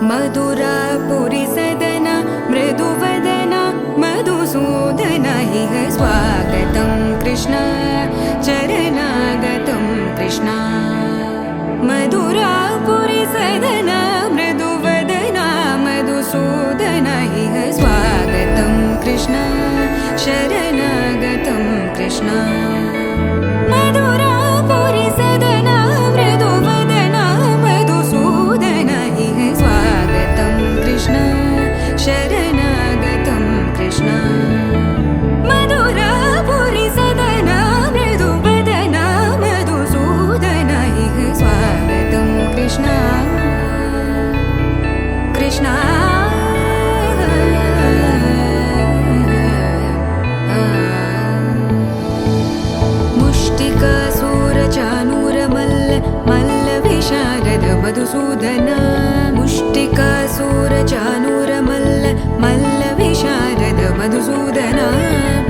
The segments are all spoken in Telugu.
मधुरापुरी सदना मृदुवदना मधुसूदन इह स्वागतं कृष्ण चरणागतं कृष्ण मधुरापुरी सदना मृदुवदना मधुसूदन इह स्वागतं कृष्ण शरणागतं कृष्ण मधुरापुरी सदना मृदुवदना मधुसूदन इह स्वागतं कृष्ण शरणागतं कृष्ण मधुरापुरी सदना मृदुवदना मधुसूदन इह स्वागतं कृष्ण कृष्ण मुष्टिकासूरचानूरमल्ल मल्लविशारद मधुसूदन मुष्टिकासूरचानूरमल्ल मल्लविशारद मधुसूदन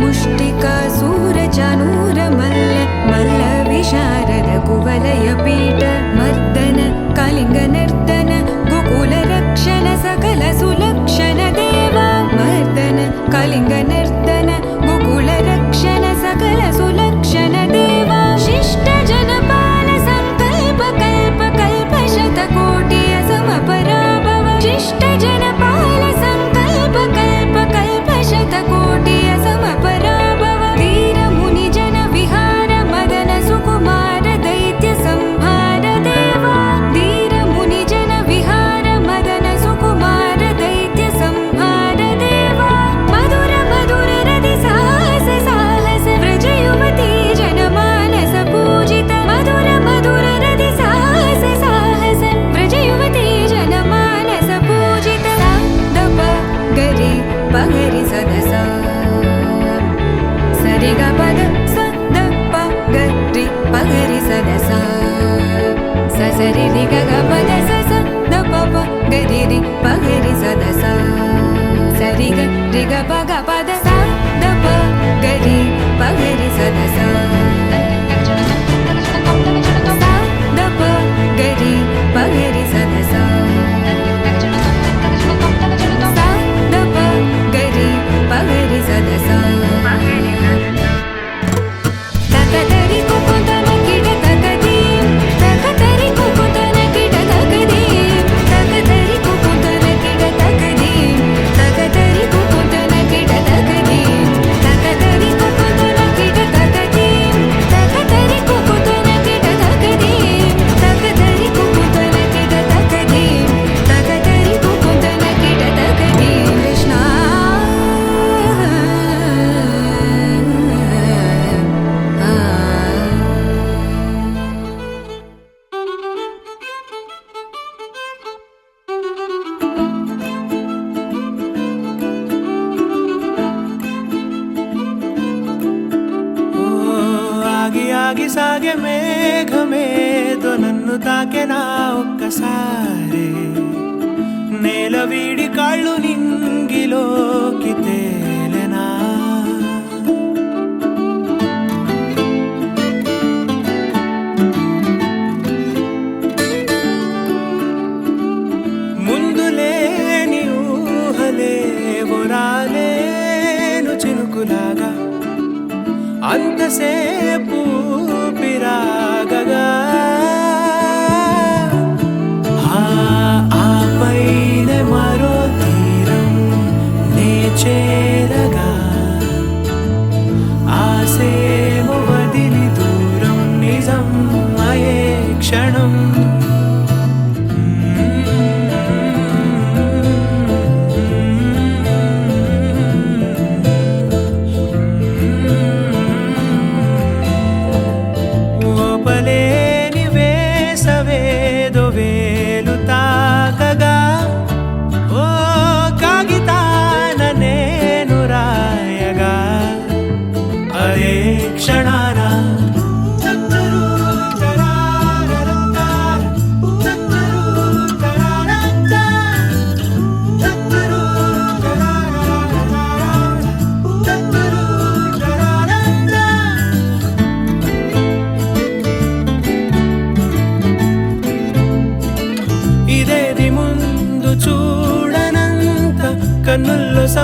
मुष्टिकासूरचानूरमल्ल मल्लविशारद कुवलयपीठ मर्दन कलिङ्गनर्दन गोकुलरक्षण सकल सुलक्षण देवा मर्दन कलिङ्गनर्दन गोकुलरक्षण सकल सुलक्षण देवा शिष्ट जनपाल संकल्प कल्प कल्प शतकोटि असमपराभव शिष्ट जनपाल संकल्प कल्प कल्प शतकोटि असमपराभव वीर मुनि जन विहार मदन सुकुमार दैत्य संहार देवा वीर मुनि जन विहार मदन सुकुमार दैत्य संहार देवा मधुर मधुर रति साहस साहस व्रज युवती जनमानस पूजित मधुर मधुर रति साहस साहस व्रज युवती जनमानस पूजित सा दप गरि पगरि सदस सरि ग पद स द प गरि पगरि सदस स सरि रि ग ग पद स स द प प गरि रि पगरि सदस सरि ग रि ग प ग पद स द प गरि पगरि सदस स द प गरि पगरि सदस स द प गरि पगरि सदस तकदरि कुकुतन किड तकदीं तकदरि कुकुतन किड तकदीं तकदरि कुकुतन किड तकदीं तकदरि कुकुतन किड तकदीं तकदरि कुकुतन किड तकदीं तकदरि कुकुतन किड तकदीं तकदरि कुकुतन किड तकदीं तकदरि कुकुतन किड तकदीं कृष्ण ఆగి ఆగి సాగే మేఘమేదో నన్ను తాకెనా ఒక్కసారి నేల వీడి కాళ్ళు నింగిలోకి తేలెనా ముందు లేని ఊహలేవో రాలేను చినుకులాగా అంతసేపు పిరాగగా ఆపైన మరో తీరం నే చేరగా ఆసేమో వదిలి దూరం నిజం అయే క్షణం ఓపలేని వేసవేదో వేలు తాకగా ఓ కాగితాన నేను రాయగా అదే క్షణాన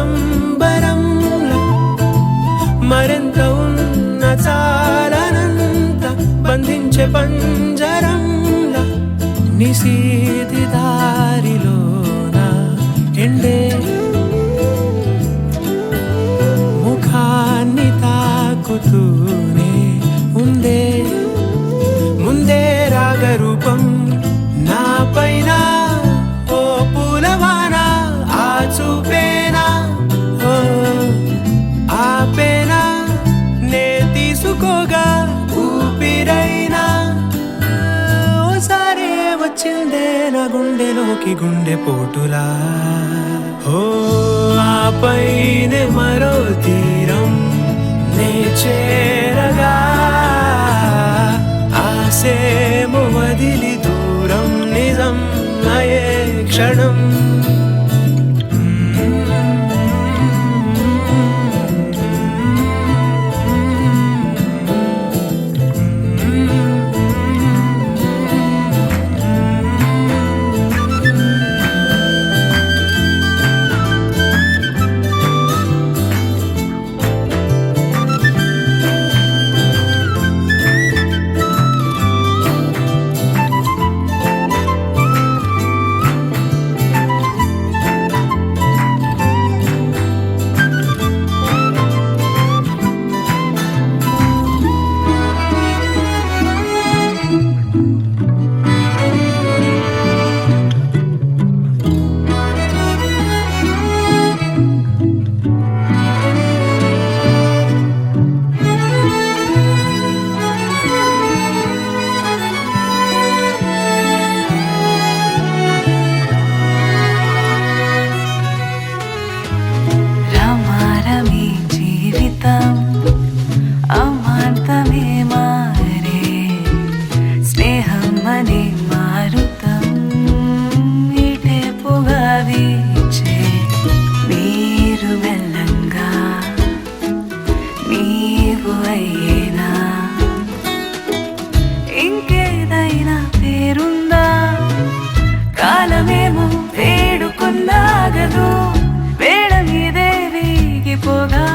సంబరంలా మరింత ఉన్న చాలనంత బంధించే పంజరంలా నిశీతి దారిలోన ఎండే ముఖాన్ని తాకుతూనే ఉందే ముందే రాగరూపం నా పైన ఓ పూలవాన ఆ చూపేనా ఓ ఆపేనా నే తీసుకోగా ఊపిరైనా ఓసారి వచ్చిందే నా గుండెలోకి గుండె పోటులా ఓ ఆపైనే మరో తీరం నే చేరగా ఆసేమో వదిలి దూరం నిజం అయే క్షణం ఇంకేదైనా పేరుందా కాలమేమో వేడుకున్నాగదు వేడ మీదే వీగిపోగా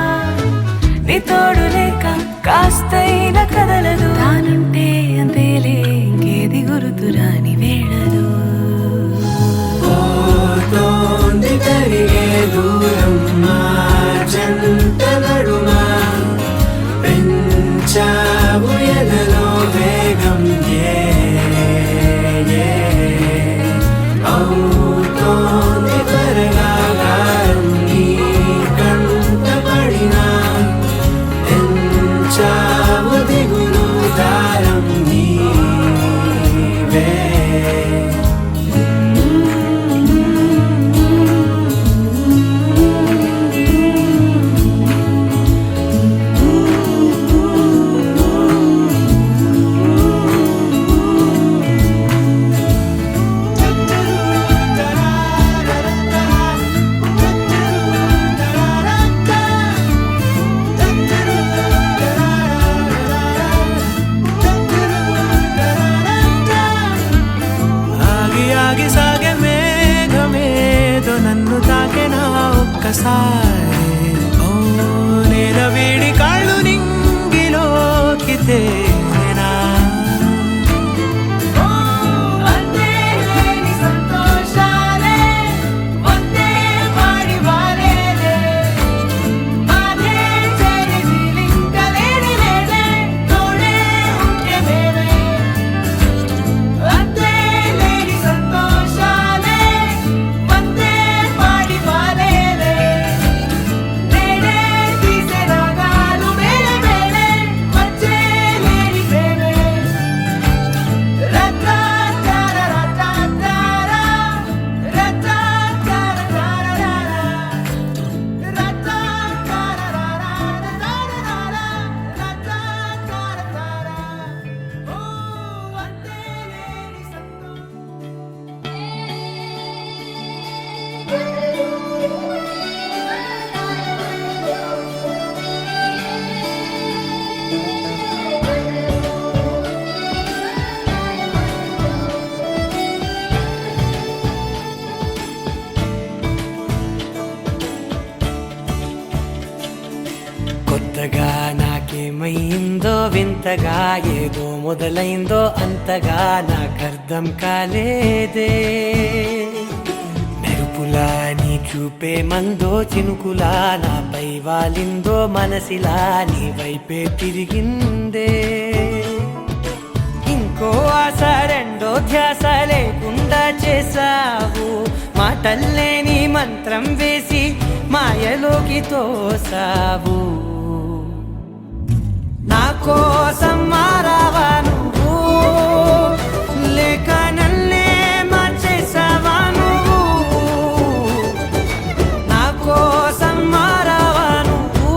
నీ తోడు లేక కాస్తైన కదలదు తానుంటే అంతేలే ఇంకేది గురుతురాని వేళదు పోతోంది కరిగే దూరం జంట నడుమా పెంచావు ఎదలో వేగం అవుతోంది త్వరగా గారం నీ కంట పడినా పెంచావు దిగులు దారం నీవే సాగే మేఘమేదో నన్ను తాకెనా ఒక్కసారి ఓ నేల వీడి కాళ్ళు నింగిలోకి తేనా వింతగా ఏదో మొదలైందో అంతగా నాకర్థం కాలేదే. మెరుపులా నీ చూపే మందో చినుకులా నాపై వాలిందో మనసిలా నీ వైపే తిరిగిందే. ఇంకో ఆశ రెండో ధ్యాస లేకుండా చేసావు, మాటల్లే నీ మంత్రం వేసి మాయలోకి తోసావు. నా కోసం మారావా నువ్వు, లేక నన్నే మార్చేసావా నువ్వు. నా కోసం మారావా నువ్వు,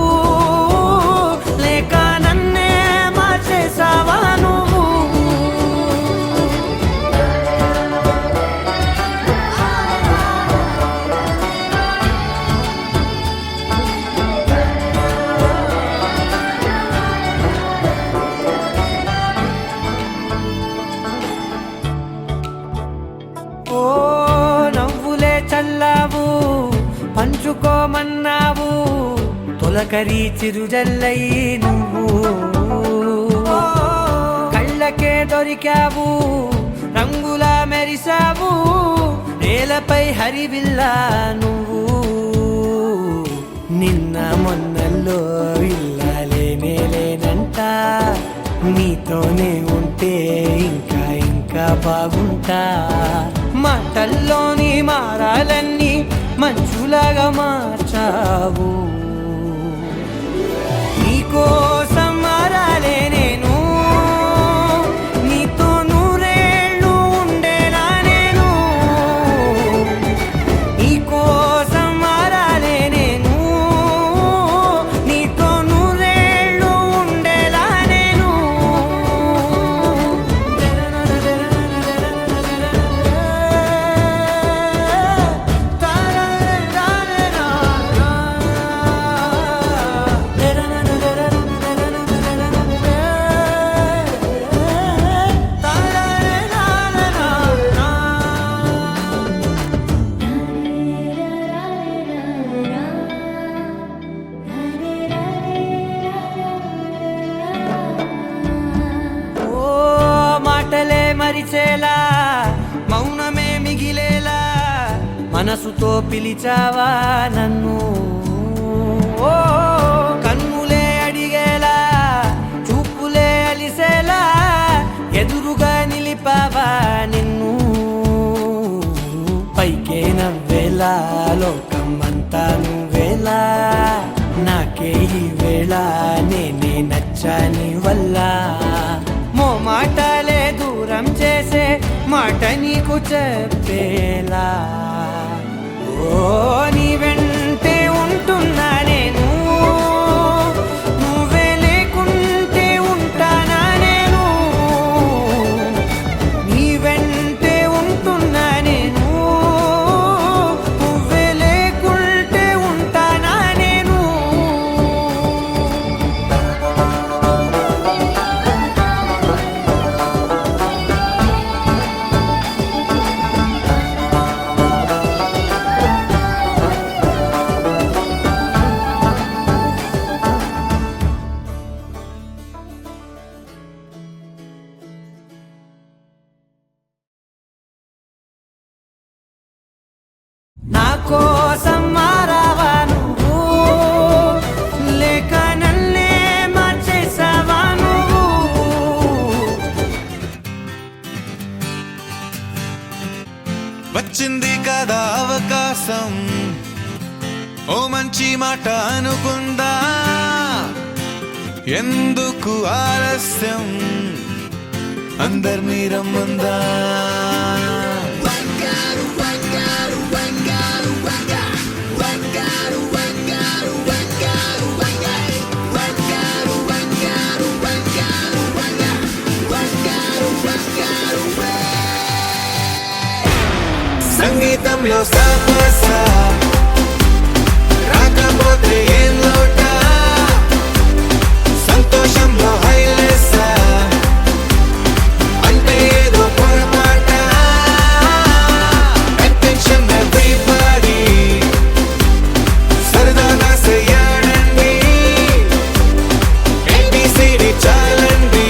లేక నన్నే మార్చేసావా నువ్వు. ఓ నవ్వులే చల్లావు, పంచుకోమన్నావు, తొలకరి చిరుజల్లై నువ్వు. కళ్ళకే దొరికావు, రంగులా మెరిసావు, నేలపై హరివిల్లా నువ్వు. నిన్న మొన్నల్లో ఇల్లాలేనే లేనంట, నీతోనే ఉంటే ఇంకా ఇంకా బాగుంటా. మాటల్లోని మారాలన్నీ మంచులాగా మార్చావు. నీకోసం మారాలే నేను, నీతో నూరేళ్ళు ఉండేలా నేను. నీకోసం మారాలే నేను, నీతో నూరేళ్ళు ఉండేలా నేను. ఓ మాటలే మరిచేలా, మౌనమే మిగిలేలా, మనసుతో పిలిచావా నన్ను. ఓ కన్నులే అడిగేలా, చూపులే అలిసేలా, ఎదురుగా నిలిపావా నిన్ను. పైకే నవ్వేలా, లోకం అంతా నువ్వేలా, నాకే ఈ వేళ నేనే నచ్చాని వల్ల. మాటలే దూరం చేసే మాట నీకు చెప్పేలా. ఓ నీ వెంటే ఉంటున్నా నేను, నువ్వే లేకుంటే ఉంటానా నేను. నీ వెంటే ఉంటున్నా నేను, నువ్వే లేకుంటే ఉంటానా నేను. నా కోసం మారావా నువ్వు, లేక నన్నే మార్చేసావా నువ్వు. వచ్చింది కదా అవకాశం, ఓ మంచి మాట అనుకుందా. ఎందుకు ఆలస్యం, అందరినీ రమ్మందా. సంగీతంలో సమస్య రాకపోతే ఏం లోట, సంతోషంలో హైలెస్స అంటే ఏదో పొరపాట. అటెన్షన్ ఎవ్రీబడీ, సరదాగా చెయ్యాడండి, ABCD చాలండి.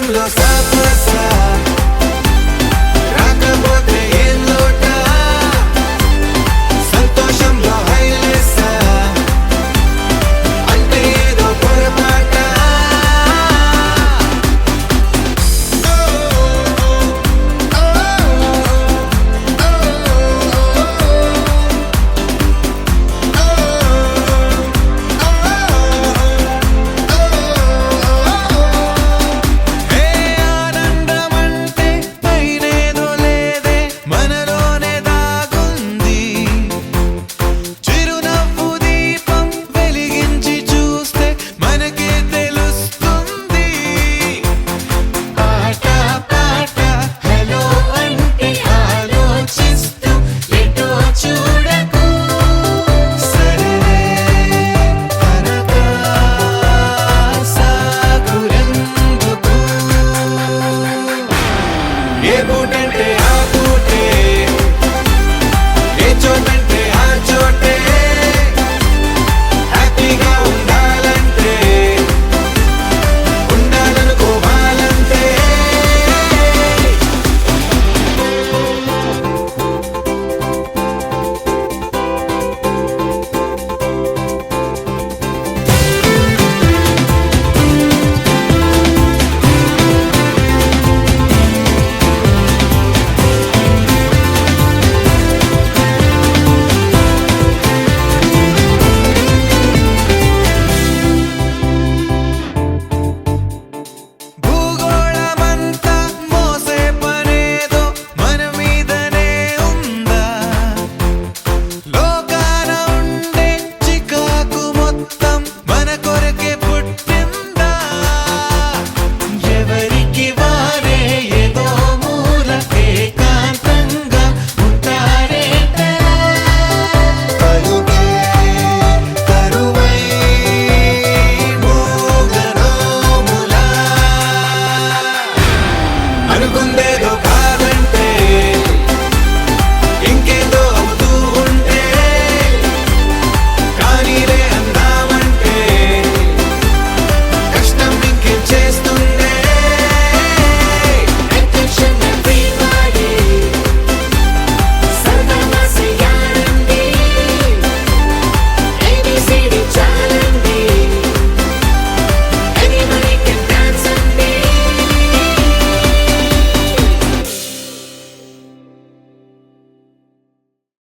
దేశంలో సాపు